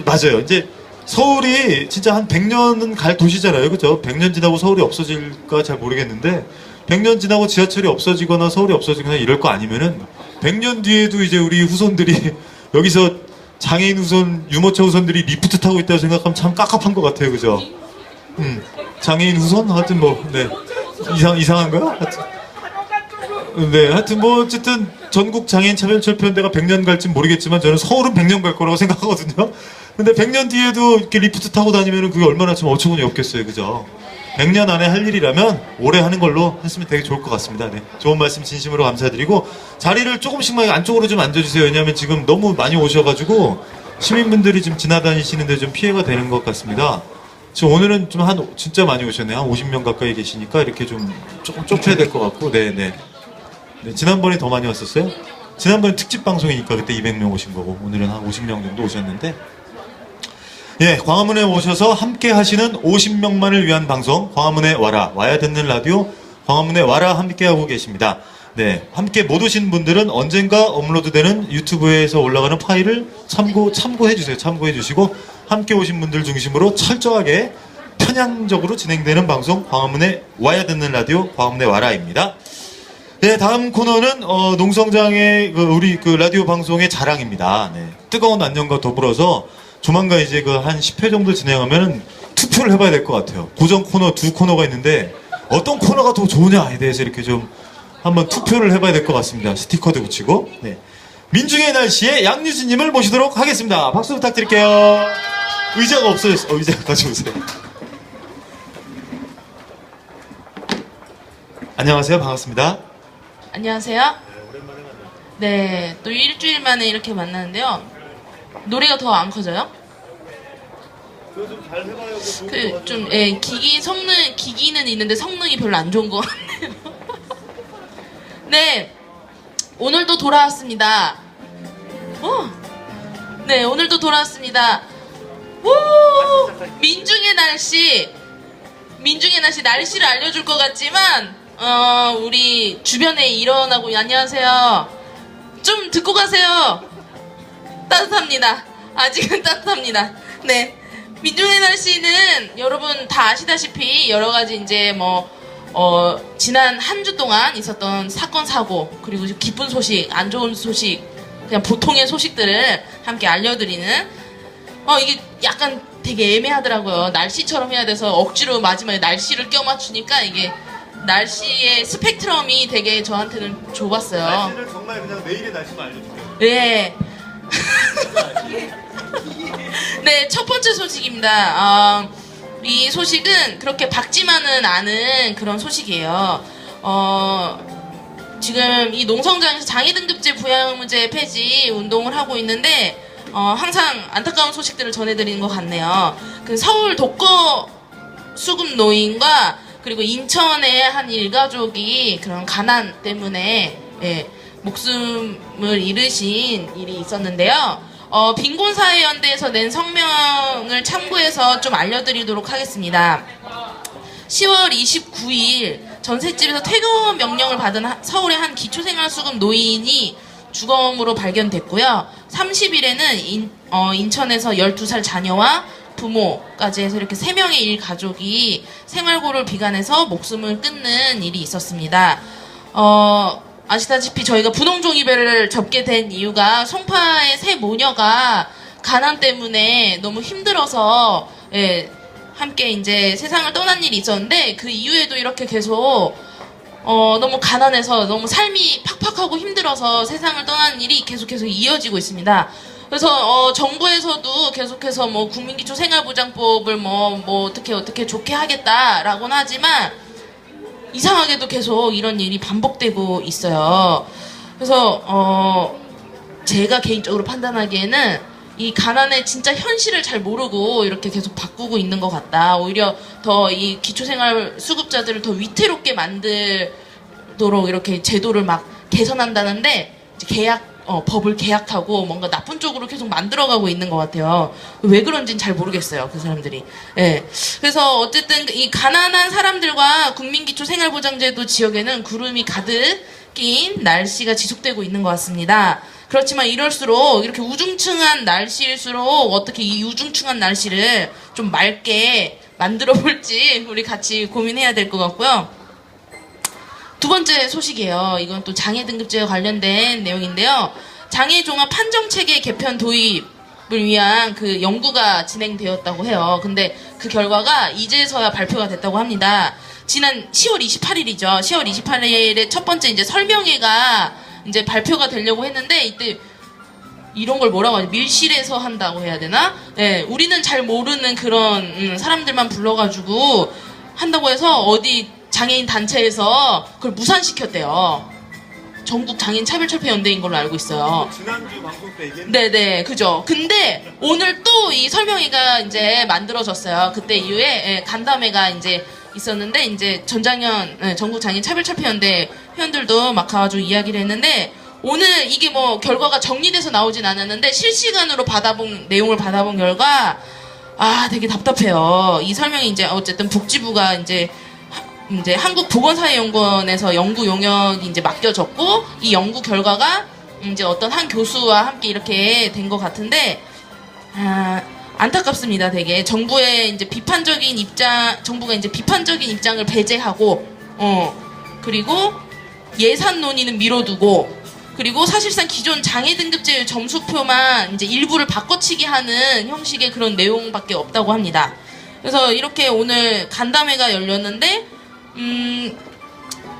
맞아요. 이제 서울이 진짜 한 100년은 갈 도시잖아요. 그죠? 100년 지나고 서울이 없어질까 잘 모르겠는데, 100년 지나고 지하철이 없어지거나 서울이 없어지거나 이럴 거 아니면은 100년 뒤에도 이제 우리 후손들이 여기서 장애인 후손, 유모차 후손들이 리프트 타고 있다고 생각하면 참 깝깝한 것 같아요. 그죠? 장애인 후손? 하여튼 네. 이상한가요? 하여튼 어쨌든 전국 장애인 차별철폐연대가 100년 갈진 모르겠지만 저는 서울은 100년 갈 거라고 생각하거든요. 근데 100년 뒤에도 이렇게 리프트 타고 다니면은 그게 얼마나 좀 어처구니 없겠어요. 그죠? 100년 안에 할 일이라면 올해 하는 걸로 했으면 되게 좋을 것 같습니다. 네. 좋은 말씀 진심으로 감사드리고 자리를 조금씩만 안쪽으로 좀 앉아주세요. 왜냐하면 지금 너무 많이 오셔가지고 시민분들이 좀 지나다니시는데 좀 피해가 되는 것 같습니다. 지금 오늘은 좀 진짜 많이 오셨네요. 한 50명 가까이 계시니까 이렇게 좀 조금 좁혀야 될 것 같고, 네네. 네, 지난번에 더 많이 왔었어요? 지난번에 특집 방송이니까 그때 200명 오신 거고 오늘은 한 50명 정도 오셨는데 예, 광화문에 오셔서 함께 하시는 50명만을 위한 방송 광화문에 와라, 와야 듣는 라디오 광화문에 와라 함께 하고 계십니다. 네, 함께 못 오신 분들은 언젠가 업로드되는 유튜브에서 올라가는 파일을 참고해 주세요. 참고해 주시고 함께 오신 분들 중심으로 철저하게 편향적으로 진행되는 방송 광화문에 와야 듣는 라디오 광화문에 와라입니다. 네, 다음 코너는 농성장의 우리 라디오 방송의 자랑입니다. 네, 뜨거운 안녕과 더불어서 조만간 이제 한 10회 정도 진행하면 투표를 해봐야 될 것 같아요. 고정 코너 두 코너가 있는데 어떤 코너가 더 좋으냐에 대해서 이렇게 좀 한번 투표를 해봐야 될 것 같습니다. 스티커도 붙이고. 네. 민중의 날씨에 양유진님을 모시도록 하겠습니다. 박수 부탁드릴게요. 의자가 없어요. 의자 가져오세요. 안녕하세요. 반갑습니다. 안녕하세요. 네, 또 일주일 만에 이렇게 만나는데요. 노래가 더 안 커져요? 기기는 있는데 성능이 별로 안 좋은 것 같네요. 네, 오늘도 돌아왔습니다. 네, 오늘도 돌아왔습니다. 민중의 날씨, 날씨를 알려줄 것 같지만, 우리 주변에 일어나고, 안녕하세요. 좀 듣고 가세요. 따뜻합니다. 아직은 따뜻합니다. 네. 민중의 날씨는 여러분 다 아시다시피 여러 가지 이제 지난 한 주 동안 있었던 사건, 사고, 그리고 기쁜 소식, 안 좋은 소식, 그냥 보통의 소식들을 함께 알려드리는, 이게 약간 되게 애매하더라고요. 날씨처럼 해야 돼서 억지로 마지막에 날씨를 껴맞추니까 이게 날씨의 스펙트럼이 되게 저한테는 좁았어요. 날씨를 정말 그냥 내일의 날씨만 알려주세요. 네. 네, 첫 번째 소식입니다. 이 소식은 그렇게 밝지만은 않은 그런 소식이에요. 지금 이 농성장에서 장애등급제 부양문제 폐지 운동을 하고 있는데, 항상 안타까운 소식들을 전해드리는 것 같네요. 그 서울 독거 수급 노인과 그리고 인천의 한 일가족이 그런 가난 때문에, 목숨을 잃으신 일이 있었는데요. 빈곤사회연대에서 낸 성명을 참고해서 좀 알려드리도록 하겠습니다. 10월 29일 전셋집에서 퇴거 명령을 받은 서울의 한 기초생활수급 노인이 주검으로 발견됐고요. 30일에는 인천에서 12살 자녀와 부모까지 해서 이렇게 3명의 일가족이 생활고를 비관해서 목숨을 끊는 일이 있었습니다. 아시다시피 저희가 분홍종이별을 접게 된 이유가 송파의 세 모녀가 가난 때문에 너무 힘들어서 함께 이제 세상을 떠난 일이 있었는데, 그 이후에도 이렇게 계속 너무 가난해서 너무 삶이 팍팍하고 힘들어서 세상을 떠나는 일이 계속 이어지고 있습니다. 그래서 정부에서도 계속해서 국민기초 생활보장법을 어떻게 좋게 하겠다라고는 하지만 이상하게도 계속 이런 일이 반복되고 있어요. 그래서 제가 개인적으로 판단하기에는 이 가난의 진짜 현실을 잘 모르고 이렇게 계속 바꾸고 있는 것 같다. 오히려 더 이 기초생활 수급자들을 더 위태롭게 만들도록 이렇게 제도를 막 개선한다는데, 이제 법을 계약하고 뭔가 나쁜 쪽으로 계속 만들어가고 있는 것 같아요. 왜 그런지는 잘 모르겠어요, 그 사람들이. 그래서 어쨌든 이 가난한 사람들과 국민기초생활보장제도 지역에는 구름이 가득 낀 날씨가 지속되고 있는 것 같습니다. 그렇지만 이럴수록, 이렇게 우중충한 날씨일수록 어떻게 이 우중충한 날씨를 좀 맑게 만들어 볼지 우리 같이 고민해야 될 것 같고요. 두 번째 소식이에요. 이건 또 장애등급제와 관련된 내용인데요. 장애종합 판정체계 개편 도입을 위한 그 연구가 진행되었다고 해요. 근데 그 결과가 이제서야 발표가 됐다고 합니다. 지난 10월 28일이죠. 10월 28일에 첫 번째 이제 설명회가 이제 발표가 되려고 했는데, 이때 이런 걸 뭐라고 하지? 밀실에서 한다고 해야 되나? 우리는 잘 모르는 그런 사람들만 불러가지고 한다고 해서 어디 장애인 단체에서 그걸 무산시켰대요. 전국 장애인 차별철폐연대인 걸로 알고 있어요. 지난주 방송 때 얘기했는데. 네네, 그죠. 근데 오늘 또 이 설명회가 이제 만들어졌어요. 그때 이후에 간담회가 이제 있었는데 이제 전장현 전국 장애인 차별차폐연대 회원들도 막 가가지고 이야기를 했는데 오늘 이게 뭐 결과가 정리돼서 나오진 않았는데 실시간으로 내용을 받아본 결과 되게 답답해요. 이 설명이 이제 어쨌든 복지부가 이제 한국보건사회연구원에서 연구 용역이 이제 맡겨졌고 이 연구 결과가 이제 어떤 한 교수와 함께 이렇게 된 것 같은데 안타깝습니다. 되게 정부가 이제 비판적인 입장을 배제하고 그리고 예산 논의는 미뤄두고 그리고 사실상 기존 장애 등급제 점수표만 이제 일부를 바꿔치기 하는 형식의 그런 내용밖에 없다고 합니다. 그래서 이렇게 오늘 간담회가 열렸는데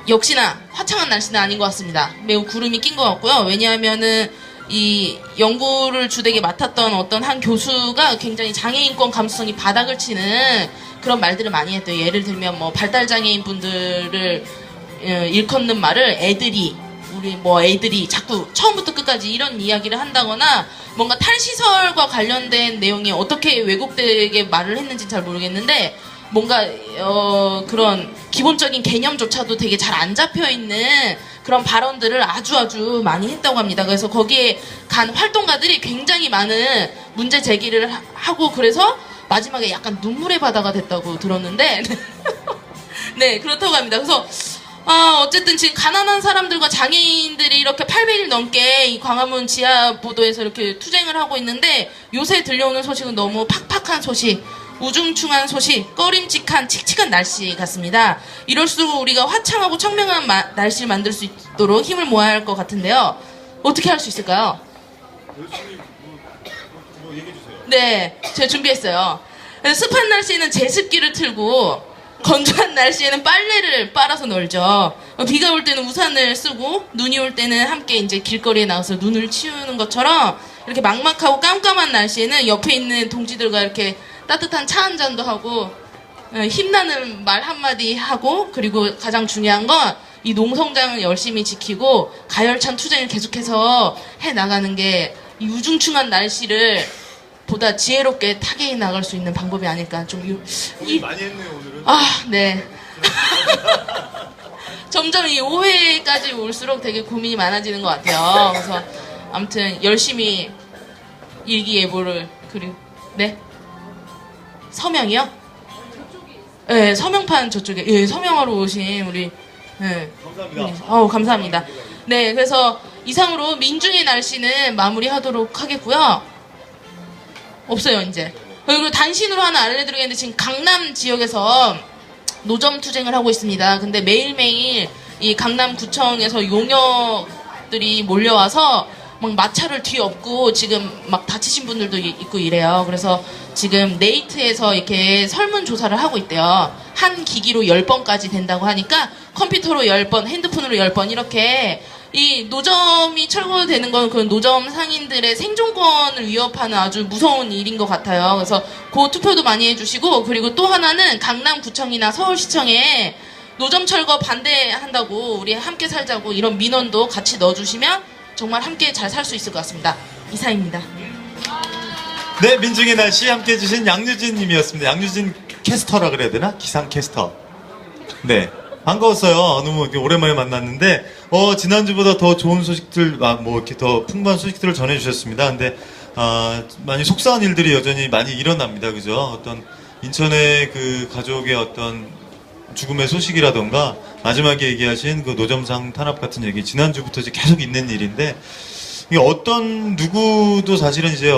역시나 화창한 날씨는 아닌 것 같습니다. 매우 구름이 낀 것 같고요. 왜냐하면은 이 연구를 주되게 맡았던 어떤 한 교수가 굉장히 장애인권 감수성이 바닥을 치는 그런 말들을 많이 했대요. 예를 들면 뭐 발달장애인 분들을 일컫는 말을 애들이 자꾸 처음부터 끝까지 이런 이야기를 한다거나 뭔가 탈시설과 관련된 내용이 어떻게 왜곡되게 말을 했는지 잘 모르겠는데 뭔가 그런 기본적인 개념조차도 되게 잘 안 잡혀있는 그런 발언들을 아주 많이 했다고 합니다. 그래서 거기에 간 활동가들이 굉장히 많은 문제 제기를 하고 그래서 마지막에 약간 눈물의 바다가 됐다고 들었는데 네 그렇다고 합니다. 그래서 어쨌든 지금 가난한 사람들과 장애인들이 이렇게 800일 넘게 이 광화문 지하보도에서 이렇게 투쟁을 하고 있는데 요새 들려오는 소식은 너무 팍팍한 소식, 우중충한 소식, 꺼림칙한 칙칙한 날씨 같습니다. 이럴수록 우리가 화창하고 청명한 날씨를 만들 수 있도록 힘을 모아야 할 것 같은데요. 어떻게 할 수 있을까요? 네, 제가 준비했어요. 습한 날씨에는 제습기를 틀고 건조한 날씨에는 빨래를 빨아서 널죠. 비가 올 때는 우산을 쓰고 눈이 올 때는 함께 이제 길거리에 나가서 눈을 치우는 것처럼 이렇게 막막하고 깜깜한 날씨에는 옆에 있는 동지들과 이렇게 따뜻한 차 한 잔도 하고 힘나는 말 한마디 하고 그리고 가장 중요한 건 이 농성장을 열심히 지키고 가열찬 투쟁을 계속해서 해나가는 게 이 우중충한 날씨를 보다 지혜롭게 타개해 나갈 수 있는 방법이 아닐까. 많이 했네요 오늘은. 네. 점점 이 5회까지 올수록 되게 고민이 많아지는 것 같아요. 그래서 아무튼 열심히 일기예보를 네? 서명이요? 네, 서명판 저쪽에 서명하러 오신 우리 감사합니다. 감사합니다. 네, 그래서 이상으로 민중의 날씨는 마무리하도록 하겠고요. 없어요 이제. 그리고 단신으로 하나 알려드리겠는데 지금 강남 지역에서 노점 투쟁을 하고 있습니다. 근데 매일매일 이 강남구청에서 용역들이 몰려와서 막 마차를 뒤엎고 지금 막 다치신 분들도 있고 이래요. 그래서 지금 네이트에서 이렇게 설문조사를 하고 있대요. 한 기기로 10번까지 된다고 하니까 컴퓨터로 10번, 핸드폰으로 10번 이렇게 이 노점이 철거되는 건 그 노점 상인들의 생존권을 위협하는 아주 무서운 일인 것 같아요. 그래서 그 투표도 많이 해주시고 그리고 또 하나는 강남구청이나 서울시청에 노점 철거 반대한다고 우리 함께 살자고 이런 민원도 같이 넣어주시면 정말 함께 잘 살 수 있을 것 같습니다. 이사입니다. 네, 민중의 날씨 함께 해주신 양유진 님이었습니다. 양유진 캐스터라 그래야 되나? 기상 캐스터. 네. 반가웠어요. 너무 오랜만에 만났는데, 지난주보다 더 좋은 소식들, 이렇게 더 풍부한 소식들을 전해주셨습니다. 근데, 많이 속상한 일들이 여전히 많이 일어납니다. 그죠? 어떤, 인천의 그 가족의 어떤 죽음의 소식이라던가, 마지막에 얘기하신 그 노점상 탄압 같은 얘기, 지난주부터 이제 계속 있는 일인데, 이게 누구도 사실은 이제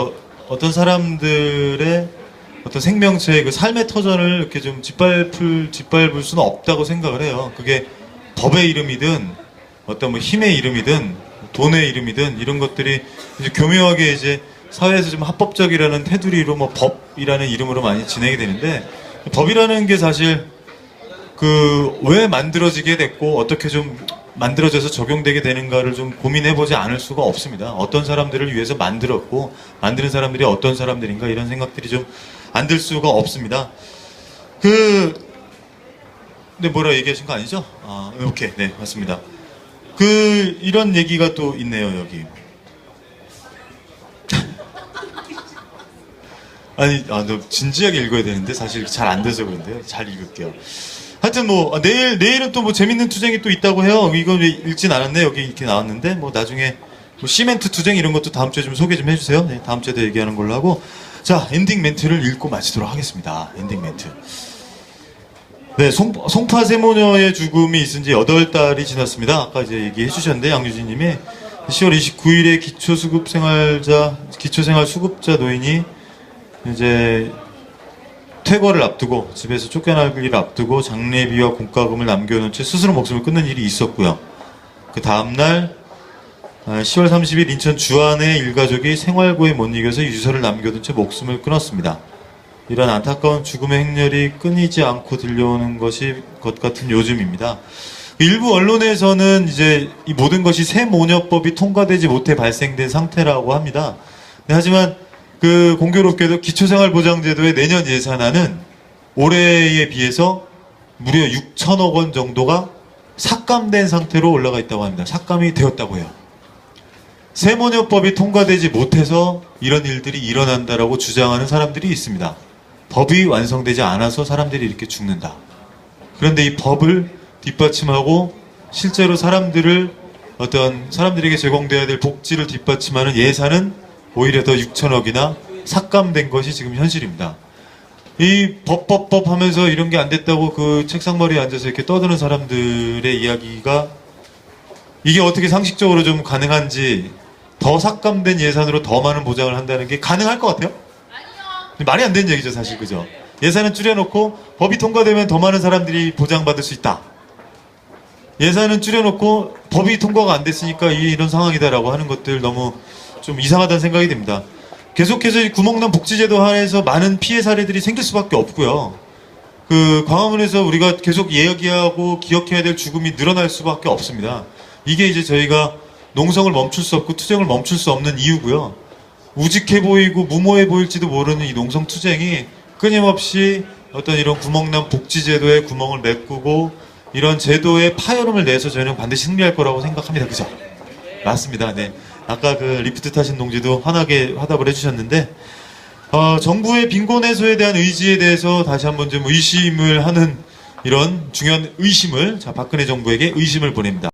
어떤 사람들의 어떤 생명체의 그 삶의 터전을 이렇게 좀 짓밟을 수는 없다고 생각을 해요. 그게 법의 이름이든 어떤 뭐 힘의 이름이든 돈의 이름이든 이런 것들이 이제 교묘하게 이제 사회에서 좀 합법적이라는 테두리로 뭐 법이라는 이름으로 많이 진행이 되는데 법이라는 게 사실 왜 만들어지게 됐고 어떻게 좀 만들어져서 적용되게 되는가를 좀 고민해보지 않을 수가 없습니다. 어떤 사람들을 위해서 만들었고 만드는 사람들이 어떤 사람들인가 이런 생각들이 좀 안 들 수가 없습니다. 네, 뭐라 얘기하신 거 아니죠? 오케이. 네, 맞습니다. 이런 얘기가 또 있네요, 여기. 너 진지하게 읽어야 되는데, 사실 잘 안 돼서 그런데요. 잘 읽을게요. 하여튼 뭐 내일은 또 뭐 재밌는 투쟁이 또 있다고 해요. 이거 읽진 않았네. 여기 이렇게 나왔는데 뭐 나중에 뭐 시멘트 투쟁 이런 것도 다음 주에 좀 소개 좀 해주세요. 네, 다음 주에도 얘기하는 걸로 하고 자 엔딩 멘트를 읽고 마치도록 하겠습니다. 엔딩 멘트. 네, 송파 세모녀의 죽음이 있은 지 8달이 지났습니다. 아까 이제 얘기해 주셨는데 양유진님이 10월 29일에 기초생활수급자 노인이 이제 퇴거를 앞두고 집에서 쫓겨나기를 앞두고 장례비와 공과금을 남겨놓은 채 스스로 목숨을 끊는 일이 있었고요. 그 다음날 10월 30일 인천 주안의 일가족이 생활고에 못 이겨서 유서를 남겨둔 채 목숨을 끊었습니다. 이런 안타까운 죽음의 행렬이 끊이지 않고 들려오는 것 같은 요즘입니다. 일부 언론에서는 이제 이 모든 것이 새모녀법이 통과되지 못해 발생된 상태라고 합니다. 하지만 그 공교롭게도 기초생활보장제도의 내년 예산안은 올해에 비해서 무려 6천억 원 정도가 삭감된 상태로 올라가 있다고 합니다. 삭감이 되었다고 해요. 새모녀법이 통과되지 못해서 이런 일들이 일어난다라고 주장하는 사람들이 있습니다. 법이 완성되지 않아서 사람들이 이렇게 죽는다. 그런데 이 법을 뒷받침하고 실제로 사람들에게 제공돼야 될 복지를 뒷받침하는 예산은 오히려 더 6천억이나 삭감된 것이 지금 현실입니다. 이 법 하면서 이런 게 안 됐다고 그 책상머리에 앉아서 이렇게 떠드는 사람들의 이야기가 이게 어떻게 상식적으로 좀 가능한지 더 삭감된 예산으로 더 많은 보장을 한다는 게 가능할 것 같아요? 아니요. 말이 안 되는 얘기죠, 사실. 그죠? 예산은 줄여놓고 법이 통과되면 더 많은 사람들이 보장받을 수 있다. 예산은 줄여놓고 법이 통과가 안 됐으니까 이런 상황이다라고 하는 것들 너무 좀 이상하다는 생각이 듭니다. 계속해서 이 구멍난 복지제도 하에서 많은 피해 사례들이 생길 수밖에 없고요. 그 광화문에서 우리가 계속 이야기하고 기억해야 될 죽음이 늘어날 수밖에 없습니다. 이게 이제 저희가 농성을 멈출 수 없고 투쟁을 멈출 수 없는 이유고요. 우직해 보이고 무모해 보일지도 모르는 이 농성 투쟁이 끊임없이 어떤 이런 구멍난 복지제도에 구멍을 메꾸고 이런 제도에 파열음을 내서 저희는 반드시 승리할 거라고 생각합니다. 그죠? 맞습니다. 네. 아까 그 리프트 타신 동지도 환하게 화답을 해주셨는데 정부의 빈곤 해소에 대한 의지에 대해서 다시 한번 좀 의심을 하는 이런 중요한 의심을 박근혜 정부에게 의심을 보냅니다.